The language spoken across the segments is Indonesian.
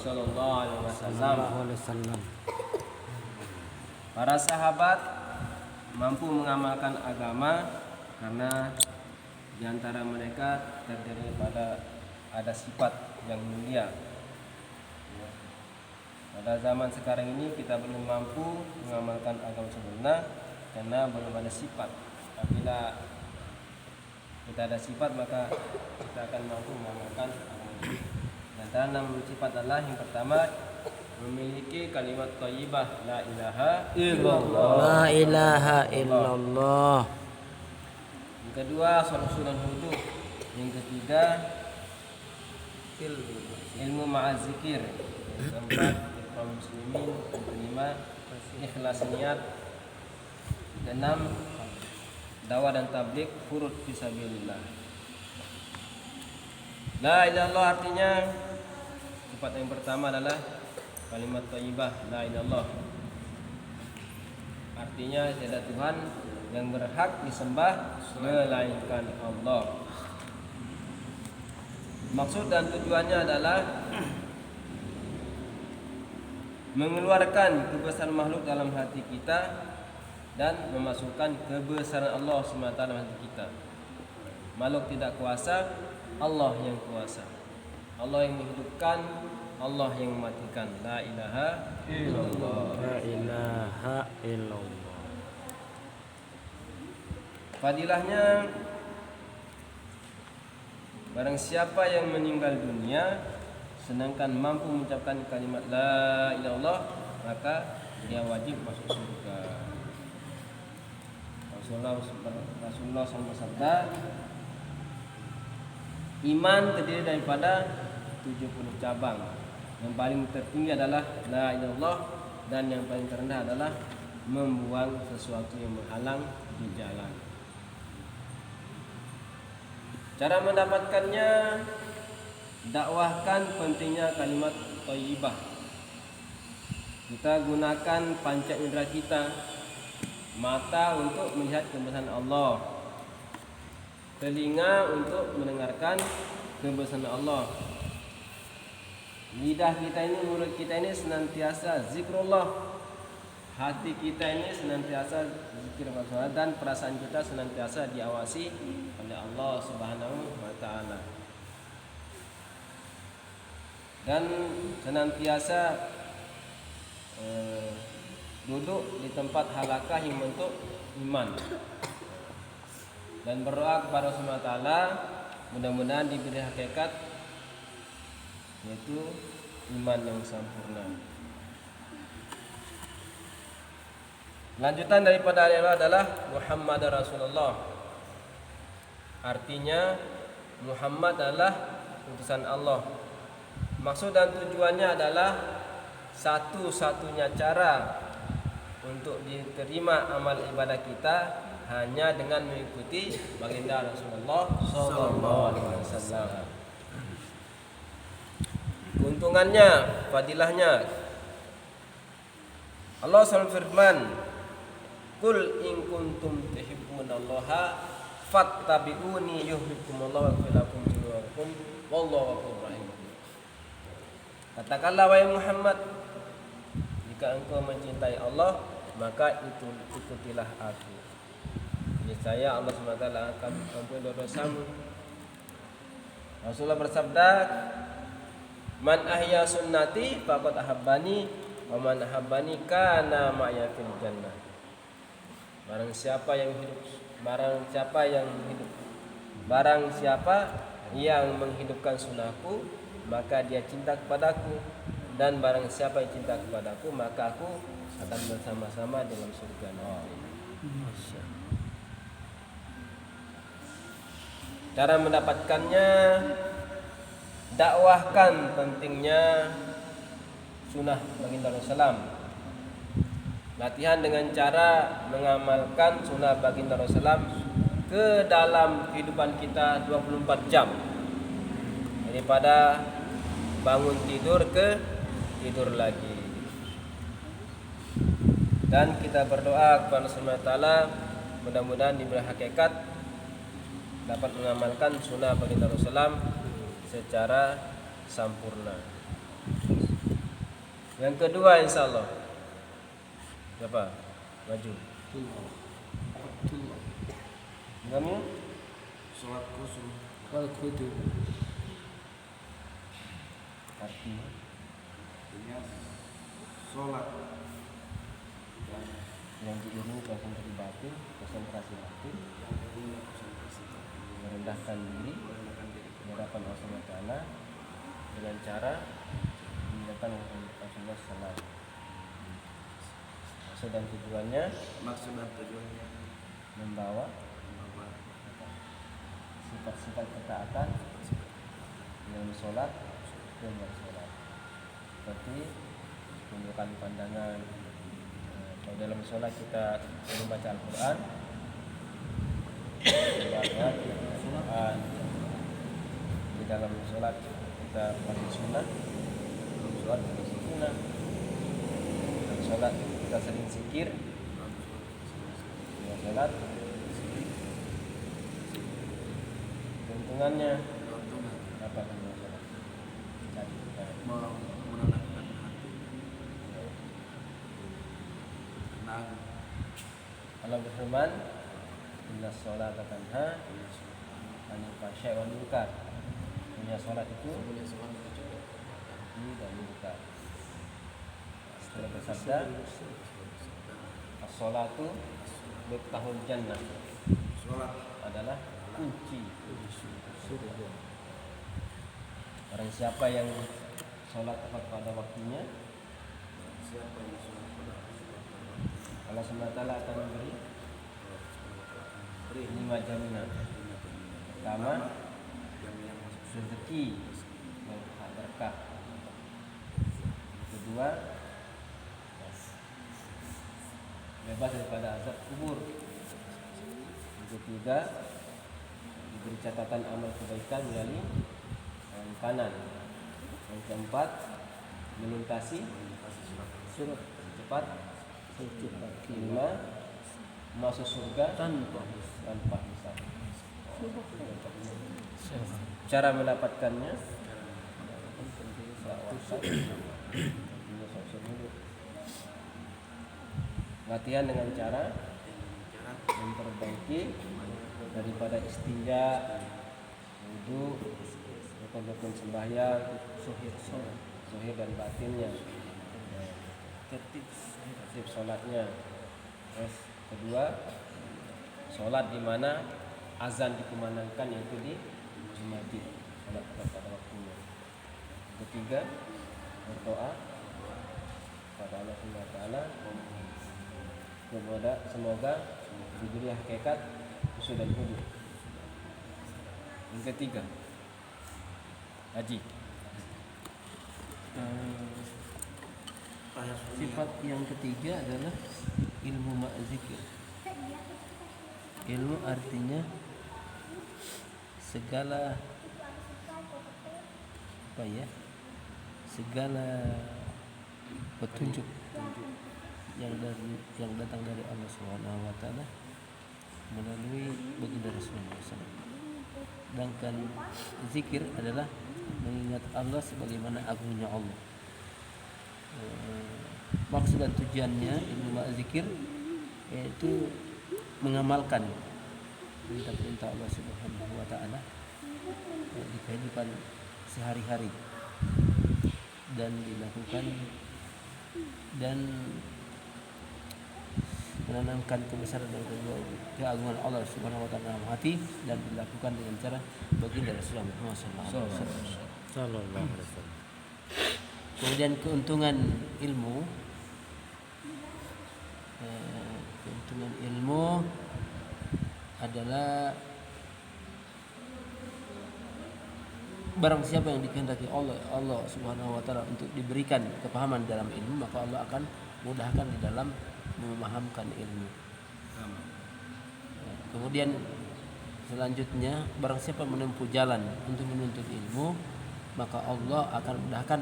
Sallallahu Alaihi Wasallam. Wasallam. Para sahabat mampu mengamalkan agama karena di antara mereka terdiri pada ada sifat yang mulia. Pada zaman sekarang ini kita belum mampu mengamalkan agama sempurna karena belum ada sifat. Apabila kita ada sifat maka kita akan mampu mengamalkan agama ini. Di antara 6 sifat adalah yang pertama memiliki kalimat thayyibah la ilaha illallah. La ilaha illallah. Yang kedua sunnah wudu. Yang ketiga ilmu ma'az zikir. Yang keempat kaum muslimin. Yang kelima ikhlas niat. Keenam dakwah dan tabligh furud fisabilillah. La ilaha illallah artinya sifat yang pertama adalah kalimat thayyibah la ilaha illallah. Artinya tiada Tuhan yang berhak disembah melainkan Allah. Maksud dan tujuannya adalah mengeluarkan kebesaran makhluk dalam hati kita dan memasukkan kebesaran Allah SWT dalam hati kita. Makhluk tidak kuasa, Allah yang kuasa. Allah yang menghidupkan, Allah yang mematikan. La ilaha illallah. La ilaha illallah. Fadilahnya, barang siapa yang meninggal dunia sedangkan mampu mengucapkan kalimat la ilaha illallah, maka dia wajib masuk surga. Rasulullah SAW bersabda, iman terdiri daripada 70 cabang. Yang paling tertinggi adalah la ilaha illallah dan yang paling terendah adalah membuang sesuatu yang menghalang di jalan. Cara mendapatkannya, dakwahkan pentingnya kalimat thayyibah. Kita gunakan panca indera kita. Mata untuk melihat kebesaran Allah, telinga untuk mendengarkan kebesaran Allah. Lidah kita ini, mulut kita ini senantiasa zikrullah. Hati kita ini senantiasa zikir Allah dan perasaan kita senantiasa diawasi oleh Allah Subhanahu wa taala. Dan senantiasa duduk di tempat halakah yang bentuk iman dan berdoa kepada Allah Subhanahu wa taala mudah-mudahan diberi hakikat yaitu iman yang sempurna. Lanjutan daripada ayat adalah Muhammad Rasulullah. Artinya Muhammad adalah utusan Allah. Maksud dan tujuannya adalah satu-satunya cara untuk diterima amal ibadah kita hanya dengan mengikuti baginda Rasulullah sallallahu alaihi wasallam. Keuntungannya, fadilahnya, Allah SWT firman, "Qul in kuntum tuhibbunallaha fattabi'uni yuhibbukumullahu wa yaghfir lakum dzunubakum wallahu ghafurur rahim." Katakanlah wahai Muhammad, jika engkau mencintai Allah, maka ikutilah aku. Niscaya Allah SWT akan mengampuni dosa-dosamu. Rasulullah bersabda, "Man ahya sunnati faqad ahabbani, wa man ahabbani kana ma'ya fil jannah." Barang siapa yang menghidupkan sunnahku, maka dia cinta kepadaku, dan barang siapa yang cinta kepadaku, maka aku akan bersama-sama dalam surga nanti. Cara mendapatkannya, dakwahkan pentingnya sunnah baginda Rasulullah. Latihan dengan cara mengamalkan sunnah baginda Rasulullah ke dalam kehidupan kita 24 jam. Daripada bangun tidur ke tidur lagi. Dan kita berdoa kepada Allah Subhanahu wa taala mudah-mudahan diberi hakikat dapat mengamalkan sunnah baginda Rasulullah secara sempurna. Yang kedua insya Allah. Siapa? Maju. Kamu? Sholat khusyuk. wal khudu. Artinya Artinya sholat dan yang diiringi konsentrasi batin, merendahkan diri di hadapan Allah Subhanahu wa taala dengan cara meninggalkan Rasulullah sallallahu alaihi wasallam. Maksud dan tujuannya maksud dan tujuannya membawa membawa sifat-sifat ketaatan dalam sholat dan luar sholat, seperti menundukkan pandangan. Kalau dalam sholat kita membaca Al-Quran, Al-Quran. Di dalam sholat kita pakai sunnah, dalam sholat kita sunnah. Dalam sholat kita sering zikir, dalam sholat keuntungannya keuntungan apa keuntungan sholat? Tadi kita menenangkan hati, tenang. Allah berfirman, inna sholata tanha 'anil fahsya'i wal munkar. Punya sholat itu dan munkar. Setelah bersabda, as-sholatu miftahul jannah, Sholat adalah kunci surga. Barang siapa yang sholat tepat pada waktunya, siapa yang sholat pada Allah SWT akan memberi beri 5 jaminan. Pertama, jaminan masuk rezeki yang berkah. Kedua, bebas daripada azab kubur. Yang ketiga, diberi catatan amal kebaikan melalui tangan kanan. Yang keempat, melintasi Surat cepat. Kelima, masuk surga tanpa hisab. Cara mendapatkannya latihan dengan cara memperbaiki daripada istinja, wudu, rukun-rukun sembahyang, zuhir dan batinnya, tertib sholatnya. Terus kedua, sholat di mana azan dikumandangkan, yaitu di masjid, sholat pada waktunya. Ketiga, berdoa kepada Allah Subhanahu wa taala semoga diberi hakikat khusyuk dan khudu. Yang ketiga, haji. sifat yang ketiga adalah ilmu ma'zikir. Ilmu artinya segala segala petunjuk yang datang dari Allah Subhanahu wa taala melalui baginda Rasulullah SAW. Sedangkan zikir adalah mengingat Allah sebagaimana agungnya Allah. Maksud dan tujuannya ilmu zikir yaitu mengamalkan perintah-perintah Allah Subhanahu wa taala di kehidupan sehari-hari dan dilakukan dan menanamkan kebesaran dan keagungan Allah Subhanahu wa taala dalam hati dan dilakukan dengan cara baginda Rasulullah Muhammad SAW. Sallallahu alaihi wasallam. Kemudian keuntungan ilmu adalah barang siapa yang dikehendaki Allah Subhanahu wa taala untuk diberikan kepahaman dalam ilmu, maka Allah akan mudahkan di dalam memahamkan ilmu. Kemudian selanjutnya, barang siapa menempuh jalan untuk menuntut ilmu, maka Allah akan mudahkan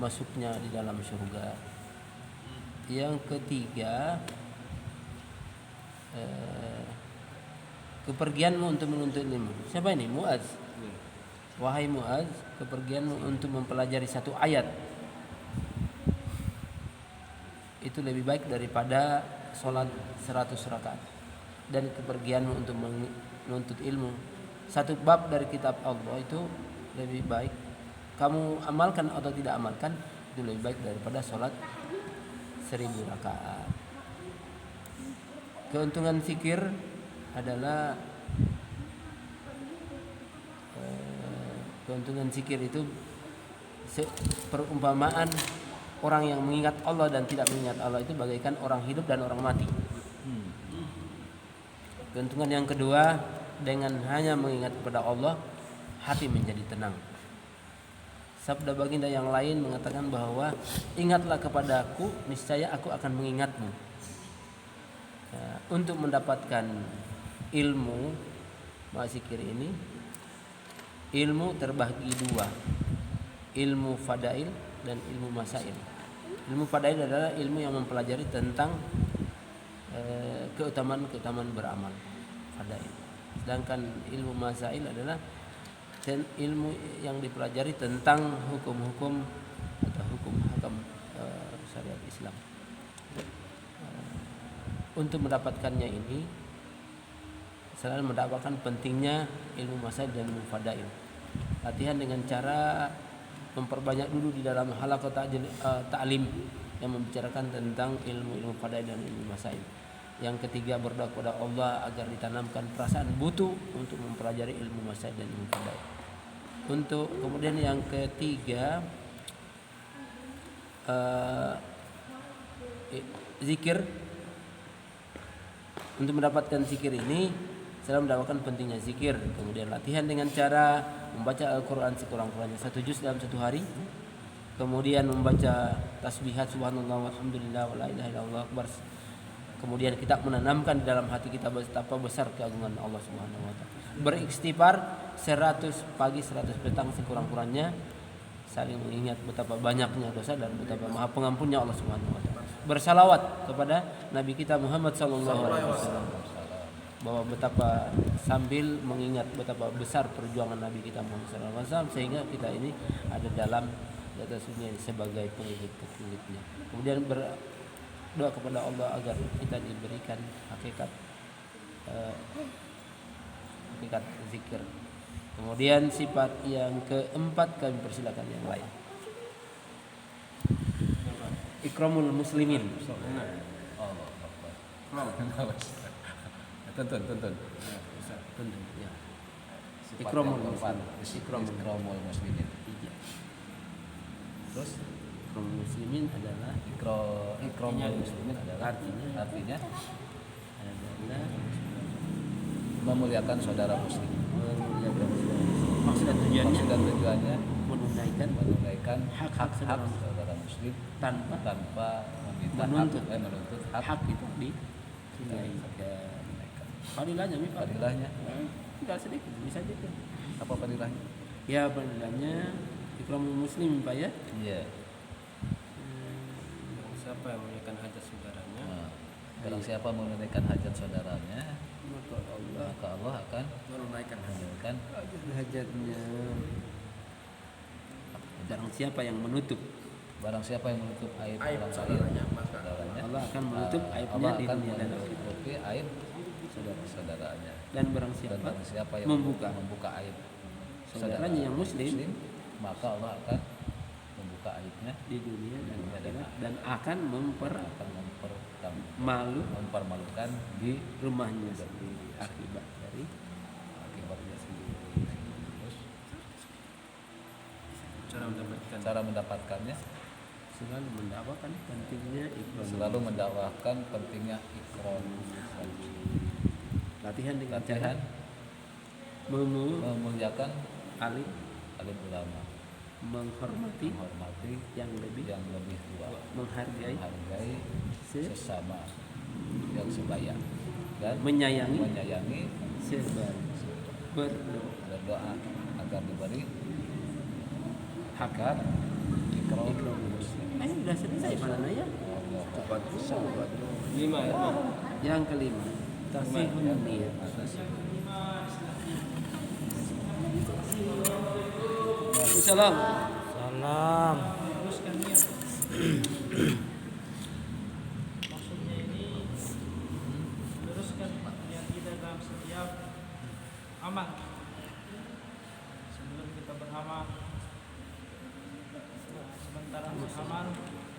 masuknya di dalam surga. Yang ketiga, kepergianmu untuk menuntut ilmu. Siapa ini? Muaz. Wahai Muaz, kepergianmu untuk mempelajari satu ayat itu lebih baik daripada sholat 100 rakaat. Dan kepergianmu untuk menuntut ilmu satu bab dari kitab Allah itu lebih baik kamu amalkan atau tidak amalkan, itu lebih baik daripada sholat 1000 rakaat. Keuntungan zikir adalah keuntungan zikir itu perumpamaan orang yang mengingat Allah dan tidak mengingat Allah itu bagaikan orang hidup dan orang mati. Keuntungan yang kedua, dengan hanya mengingat kepada Allah, hati menjadi tenang. Sabda baginda yang lain mengatakan bahwa ingatlah kepadaku, niscaya aku akan mengingatmu. Ya, untuk mendapatkan ilmu zikir ini, ilmu terbagi dua, ilmu fadail dan ilmu masail. Ilmu fadail adalah ilmu yang mempelajari tentang keutamaan beramal, fadail. Sedangkan ilmu masail adalah ilmu yang dipelajari tentang hukum-hukum atau hukum-hukum syariat Islam. Untuk mendapatkannya ini selalu mendapatkan pentingnya ilmu masail dan ilmu fadail. Latihan dengan cara memperbanyak dulu di dalam halaqah ta'lim yang membicarakan tentang ilmu-ilmu fadail dan ilmu masail. Yang ketiga, berdoa kepada Allah agar ditanamkan perasaan butuh untuk mempelajari ilmu masail dan ilmu fadail. Untuk kemudian yang ketiga, zikir. Untuk mendapatkan zikir ini selalu mendapatkan pentingnya zikir. Kemudian latihan dengan cara membaca Al-Quran sekurang-kurangnya 1 juz dalam 1 hari. Kemudian membaca tasbihat subhanallah walhamdulillah wala ilaha illallah akbar. Kemudian kita menanamkan di dalam hati kita betapa besar keagungan Allah Subhanahu wa taala. Beristighfar 100 pagi 100 petang sekurang-kurangnya, saling mengingat betapa banyaknya dosa dan betapa maha pengampunnya Allah Subhanahu wa taala. Bersalawat kepada Nabi kita Muhammad sallallahu alaihi wasallam, bahwa betapa sambil mengingat betapa besar perjuangan Nabi kita Muhammad sallallahu alaihi wasallam sehingga kita ini ada dalam di atas dunia ini sebagai pengikut-pengikutnya. Kemudian berdoa kepada Allah agar kita diberikan hakikat zikir. Kemudian sifat yang keempat kami persilakan yang lain. Ikramul muslimin. Tuntun. Ya. Ikramul muslimin. Iya. Terus Ikramul muslimin adalah ikramul muslimin adalah artinya adalah memuliakan saudara muslim. Maksud dan Tujuannya menunaikan hak saudara muslim tanpa meminta menuntut hak itu ditunaikan. Fadilahnya tidak sedikit, bisa jadi. Apa fadilahnya? Ya, fadilahnya ikramul muslim, Pak ya. Iya. Siapa yang menunaikan hajat saudaranya, Barang siapa menunaikan hajat saudaranya, maka maka Allah akan menunaikan menunaikan hajatnya. Barang siapa yang menutup, barang siapa yang menutup aib aib orang lain, saudaranya, maka Allah akan menutup aibnya Allah di akan dunia dan akhirat. menutupi aib saudaranya. Dan barang Dan siapa barang siapa yang membuka aib saudaranya yang muslim, maka Allah akan membuka aibnya di dunia dan dunia dan akhirat dan akan mempermalukan di rumahnya sendiri akibat dari akibatnya sendiri. Terus cara mendapatkannya selalu mendakwakan pentingnya ikram. selalu mendakwahkan pentingnya ikram. Latihan dengan cara Latihan memuliakan alim, alim ulama, menghormati menghormati yang lebih yang lebih tua, menghargai sesama yang sebaya, dan menyayangi berdoa berdoa agar diberi hak ikram. sudah selesai mana ya? cepat juga. 5 ya. Yang kelima, tasihun niat. Salam. Salam. beramal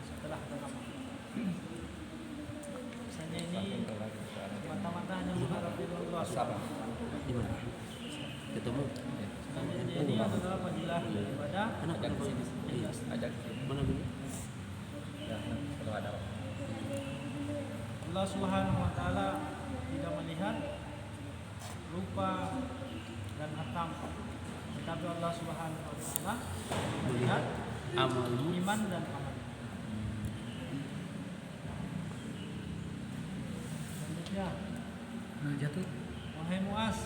setelah beramal. Misalnya ini mata-mata hanya mengharap ridho Allah. Di mana? Ketemu? Selanjutnya ini adalah fadilah ibadah. Anak di sini. Iya. Mana dulu? Allah Subhanahu wa taala tidak melihat rupa dan hatam, tetapi Allah Subhanahu wa taala melihat Amalmu. iman dan amal. Selanjutnya, Jatuh. wahai Muaz,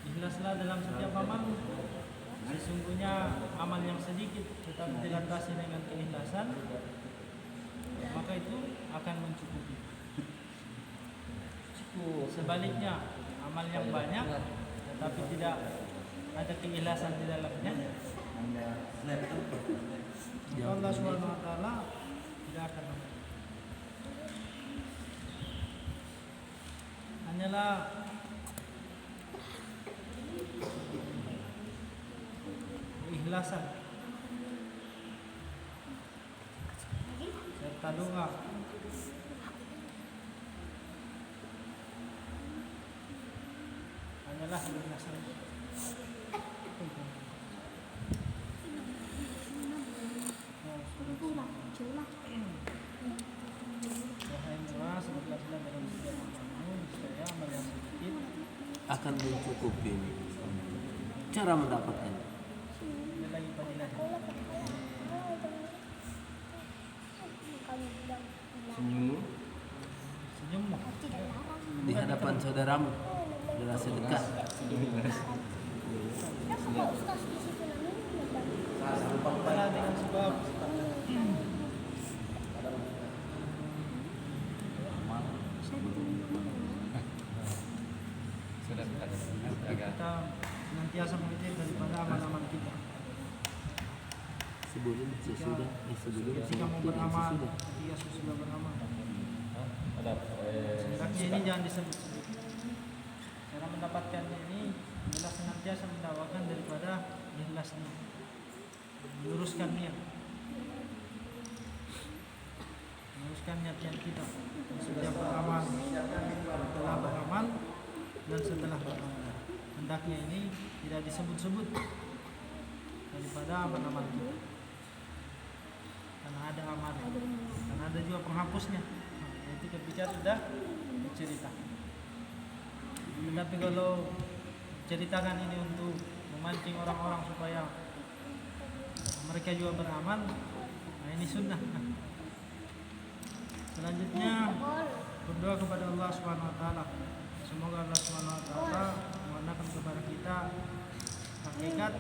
ikhlaslah dalam setiap amal. Sesungguhnya amal yang sedikit tetapi dilandasi dengan keikhlasan, maka itu akan mencukupi. Sebaliknya, amal yang banyak tetapi tidak ada keikhlasan di dalamnya, maka Allah Subhanahu wa taala tidak akan menerima. Hanyalah keikhlasan serta doa adalah keikhlasan. Wahai Muaz, ikhlaslah dalam setiap amalmu, niscaya amal yang sedikit Akan mencukupi. Cara mendapatkan. ada lagi fadilah. Senyummu Di hadapan saudaramu adalah sedekah. adalah dengan sebab kita senantiasa mengejar daripada amal-amal kita. Sebelum sesudah, Ketika mau beramal, ketika sudah beramal, hendaknya ini jangan disebut-sebut. Cara mendapatkannya ini adalah senantiasa mendakwakan daripada ikhlasnya, meluruskan niat, meluruskan niat-niat kita setiap beramal, setelah beramal dan setelah beramal. Hendaknya ini tidak disebut-sebut daripada amal-amal kita, karena ada amal, karena ada juga penghapusnya, yaitu ketika sudah bercerita. Tetapi kalau ceritakan ini untuk memancing orang-orang supaya mereka juga beramal, nah ini sunnah. Selanjutnya berdoa kepada Allah Subhanahu wa taala. Semoga Allah Subhanahu wa taala mewarnakan kepada kita hakikat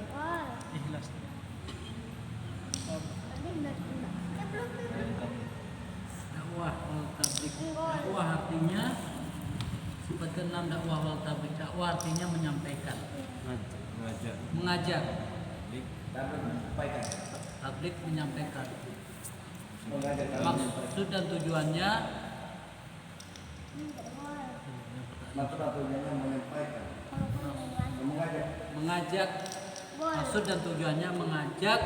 ikhlas. Dakwah wal tablik. Dakwah artinya sifat keenam dakwah wal tablik. Dakwah artinya menyampaikan, mengajak. Tablik menyampaikan. Maksud dan tujuannya mengajak. Maksud dan tujuannya mengajak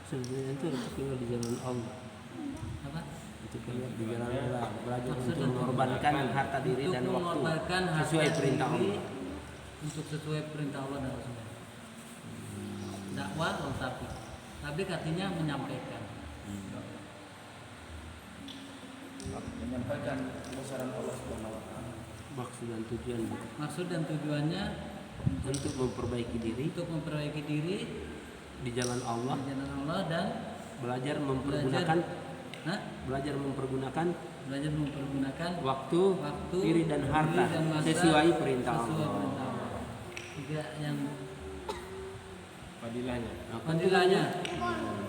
sebenarnya itu untuk keluar di jalan Allah. apa? Untuk keluar di jalan Allah, belajar Maksud untuk dan mengorbankan harta diri Untuk dan waktu mengorbankan harta sesuai perintah diri Allah. Untuk sesuai perintah Allah dan Rasulnya. Dakwah atau tablik artinya menyampaikan. Menyampaikan kebesaran Allah Subhanahu wa taala. Maksud dan tujuan Maksud dan tujuannya untuk memperbaiki diri untuk memperbaiki diri di jalan Allah, di jalan Allah dan belajar mempergunakan belajar belajar mempergunakan waktu, diri dan harta diri dan masa sesuai perintah sesuai Allah. perintah Allah. Tiga yang Fadilahnya. fadilahnya.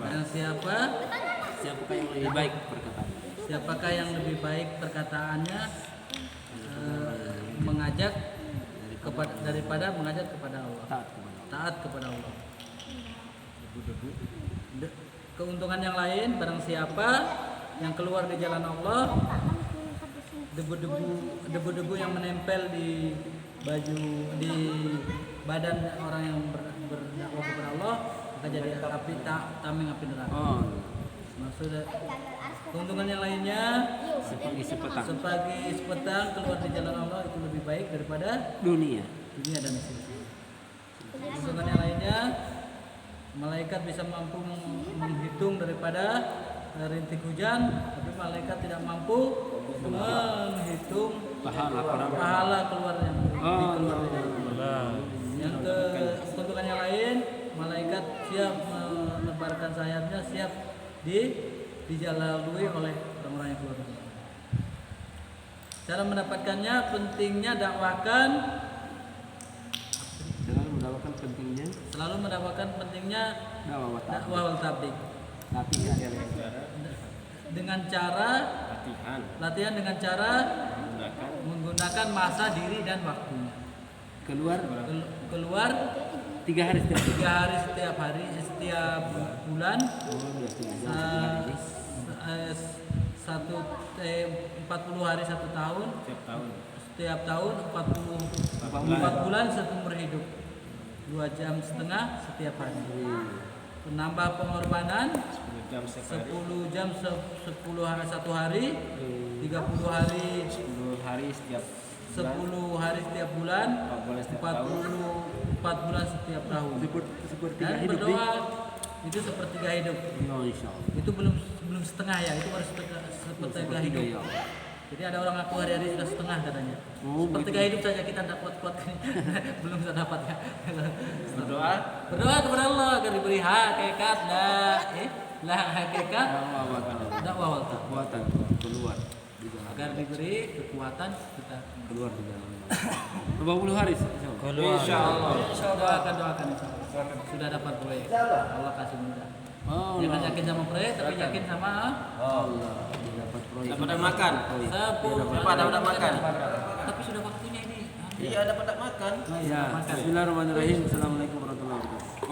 Barang Siapakah yang lebih baik perkataannya? siapakah yang lebih baik perkataannya mengajak daripada mengajak kepada Allah, taat kepada Allah. Keuntungan yang lain, barang siapa yang keluar di jalan Allah, debu-debu yang menempel di baju, di badan orang yang berdakwah kepada Allah maka jadi api tameng api neraka. Oh, Maksudnya keuntungan yang lainnya seperti sepetang sebagai sepetang keluar di jalan Allah itu lebih baik daripada dunia. dunia dan seterusnya. Keuntungan yang lainnya malaikat bisa mampu menghitung daripada rintik hujan, tapi malaikat tidak mampu menghitung pahala keluarnya keluar dari jalan Allah. Yang keuntungan yang lain, malaikat siap menebarkan sayapnya, siap dijalalui oleh orang-orang yang keluar dari jalan Allah. Cara mendapatkannya, pentingnya dakwakan, selalu mendapatkan pentingnya dakwah wal tabligh. Dengan cara latihan dengan cara menggunakan masa, diri dan waktunya. Keluar 3 hari setiap setiap bulan. 40 hari 1 tahun. Setiap tahun 4 bulan seumur hidup. 2,5 jam setiap hari. Menambah pengorbanan 10 jam 10 hari 1 hari, 30 hari setiap 10 hari setiap bulan, 44 bulan setiap tahun. Dan berdoa itu sepertiga hidup. Itu belum setengah ya, itu baru sepertiga hidup. Jadi ada orang ngaku hari-hari sudah setengah katanya. Sepertiga hidup saja kita tidak kuat-kuat. Belum bisa dapat ya. Berdoa kepada Allah agar diberi hakikat hakikat dakwah wal tabligh. keluar Agar diberi kekuatan kita keluar di jalan Allah. 20 hari insyaallah. Doakan sudah dapat proyek. Allah kasih mudah. Jangan yakin sama proyek tapi yakin sama Allah. Dapat proyek. dapat makan. Dapat makan. Tapi sudah waktunya ini. Iya, dapat makan. Ya, bismillahirrahmanirrahim. Assalamualaikum warahmatullahi wabarakatuh.